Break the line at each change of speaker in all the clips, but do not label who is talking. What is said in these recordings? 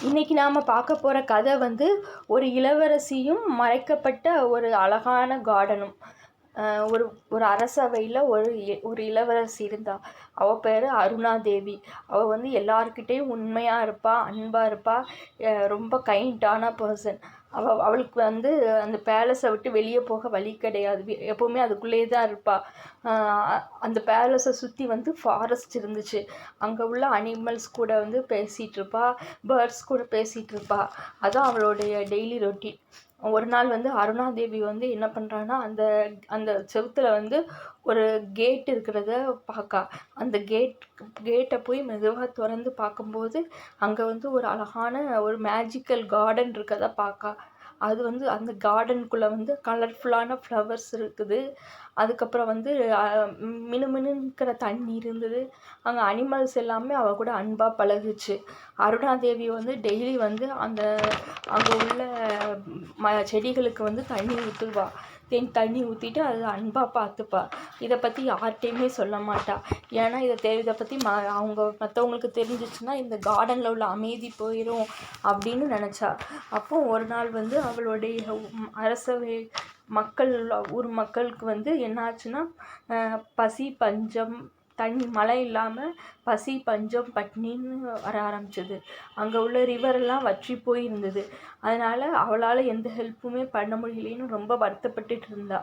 இன்னைக்கு நாம் பார்க்க போகிற கதை வந்து ஒரு இளவரசியும் மறைக்கப்பட்ட ஒரு அழகான கார்டனும். ஒரு ஒரு அரசவையில் ஒரு இளவரசி இருந்தா. அவள் பேர் அருணாதேவி. அவள் வந்து எல்லாருக்கிட்டேயும் உண்மையாக இருப்பாள், அன்பாக இருப்பாள், ரொம்ப கைண்டான பர்சன். அவளுக்கு வந்து அந்த பேலஸை விட்டு வெளியே போக வழி கிடையாது. எப்போவுமே அதுக்குள்ளேயே தான் இருப்பாள். அந்த பேலஸை சுற்றி வந்து ஃபாரஸ்ட் இருந்துச்சு. அங்கே உள்ள அனிமல்ஸ் கூட வந்து பேசிகிட்டு இருப்பாள், பேர்ட்ஸ் கூட பேசிகிட்டு இருப்பாள். அதுதான் அவளுடைய டெய்லி ரொட்டீன். ஒரு நாள் வந்து அருணாதேவி வந்து என்ன பண்ணுறான்னா, அந்த செவுத்தில் வந்து ஒரு கேட் இருக்கிறத பார்க்கா. அந்த கேட்டை போய் மெதுவாக திறந்து பார்க்கும்போது அங்கே வந்து ஒரு அழகான ஒரு மேஜிக்கல் கார்டன் இருக்கிறத பார்க்கா. அது வந்து அந்த கார்டனுக்குள்ளே வந்து கலர்ஃபுல்லான ஃப்ளவர்ஸ் இருக்குது. அதுக்கப்புறம் வந்து மினுமினுங்கிற தண்ணி இருந்தது. அங்கே அனிமல்ஸ் எல்லாமே அவள் கூட அன்பாக பழகுச்சு. அருணாதேவி வந்து டெய்லி வந்து அங்கே உள்ள செடிகளுக்கு வந்து தண்ணி ஊற்றுவா. தண்ணி ஊற்றிட்டு அது அன்பாக பார்த்துப்பா. இதை பற்றி யார்கிட்டையுமே சொல்ல மாட்டா. ஏன்னா இதை பற்றி அவங்க மற்றவங்களுக்கு தெரிஞ்சிச்சுன்னா இந்த கார்டனில் உள்ள அமைதி போயிடும் அப்படின்னு நினச்சா. அப்போ ஒரு நாள் வந்து அவளுடைய அரசவை ஊர் மக்களுக்கு வந்து என்னாச்சுன்னா, பசி பஞ்சம், மழை இல்லாமல் பசி பஞ்சம் பட்னின்னு வர ஆரம்பிச்சது. அங்கே உள்ள ரிவரெல்லாம் வற்றி போய் இருந்தது. அதனால் அவளால் எந்த ஹெல்ப்புமே பண்ண முடியலேன்னு ரொம்ப வருத்தப்பட்டுட்டு இருந்தா.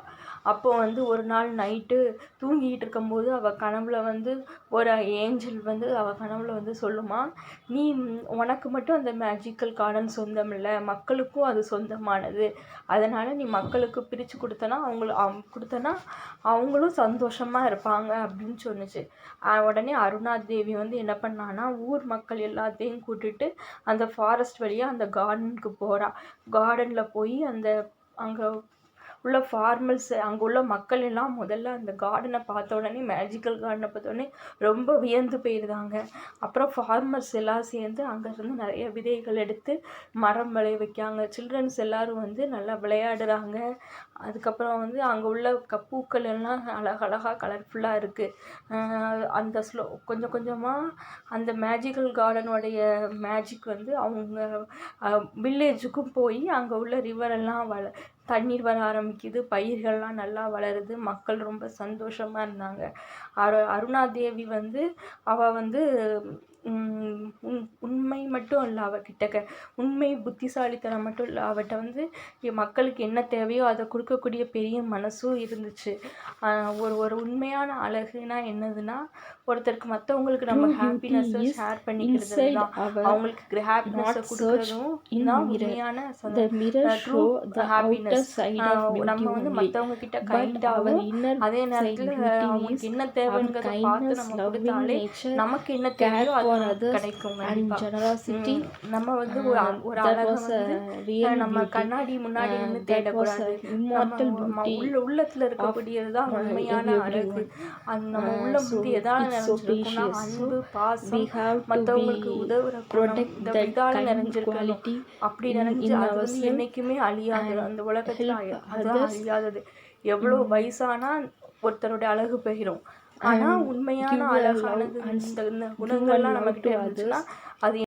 அப்போ வந்து ஒரு நாள் நைட்டு தூங்கிட்டு இருக்கும்போது அவள் கனவுல வந்து ஒரு ஏஞ்சல் வந்து அவள் கனவுல வந்து சொல்லுமா, நீ உனக்கு மட்டும் அந்த மேஜிக்கல் கார்டன் சொந்தம் இல்லை, மக்களுக்கும் அது சொந்தமானது. அதனால் நீ மக்களுக்கு பிரித்து கொடுத்தனா அவங்களும் சந்தோஷமாக இருப்பாங்க அப்படின்னு சொன்னிச்சு. உடனே அருணாதேவி வந்து என்ன பண்ணான்னா, ஊர் மக்கள் எல்லாத்தையும் கூட்டிட்டு அந்த ஃபாரஸ்ட் வழியாக அந்த கார்டனுக்கு போகிறா. கார்டனில் போய் அங்கே உள்ள அங்கே உள்ள மக்கள் எல்லாம் முதல்ல அந்த கார்டனை பார்த்த உடனே, மேஜிக்கல் கார்டனை பார்த்த உடனே ரொம்ப வியந்து போயிருந்தாங்க. அப்புறம் ஃபார்மர்ஸ் எல்லாம் சேர்ந்து அங்கேருந்து நிறைய விதைகள் எடுத்து மரம் விளைய வைக்காங்க. சில்ட்ரன்ஸ் எல்லோரும் வந்து நல்லா விளையாடுறாங்க. அதுக்கப்புறம் வந்து அங்கே உள்ள பூக்கள் எல்லாம் அழகழகாக கலர்ஃபுல்லாக இருக்குது. கொஞ்சம் கொஞ்சமாக அந்த மேஜிக்கல் கார்டனுடைய மேஜிக் வந்து அவங்க வில்லேஜுக்கும் போய் அங்கே உள்ள ரிவரெல்லாம் தண்ணீர் வர ஆரம்பிக்குது. பயிர்கள்லாம் நல்லா வளருது. மக்கள் ரொம்ப சந்தோஷமாக இருந்தாங்க. அருணாதேவி வந்து அவள் வந்து உண்மை மட்டும் இல்லை, அவகிட்ட உண்மை புத்திசாலித்தனம் மட்டும் இல்லை, அவட்ட வந்து மக்களுக்கு என்ன தேவையோ அதை கொடுக்கக்கூடிய பெரிய மனசும் இருந்துச்சு. ஒரு உண்மையான அழகுனா என்னதுன்னா, ஒருத்தருக்கு மற்றவங்களுக்கு நம்ம ஹாப்பினஸை ஷேர் பண்ணிக்கிறது தான். அவங்களுக்கு ஹாப்பினஸை கொடுக்குறதும் இதுதான் உண்மையான ஹாப்பினஸ். நம்ம வந்து மற்றவங்க கிட்ட கைண்டாகவும் அதே நேரத்தில் அவங்களுக்கு என்ன தேவைங்கிறத பார்த்து நம்ம கொடுத்தாலே நமக்கு என்ன தேவையோ அது கிடைக்கும். நம்ம வந்து ஒரு அழகை வந்து நம்ம கண்ணாடி முன்னாடி இருந்து தேடக்கூடாது. உள்ளத்துல இருக்கக்கூடியதுதான் உண்மையான அழகு. அது நம்ம உள்ள வந்து எதால நிறைஞ்சிருக்கும்னா அன்பு, பாசம், மற்றவங்களுக்கு உதவுற குணம், இந்த இதால நிறைஞ்சிருக்கணும். அப்படி நிறைஞ்சு அது வந்து என்னைக்குமே அழியாது. அந்த உலகத்துல அதுதான் அழியாதது. எவ்வளோ வயசானா ஒருத்தருடைய அழகு போயிடும். ஆனா உண்மையான அழகானது இந்த குணங்கள்லாம் நம்ம கிட்ட இருந்துச்சுன்னா அது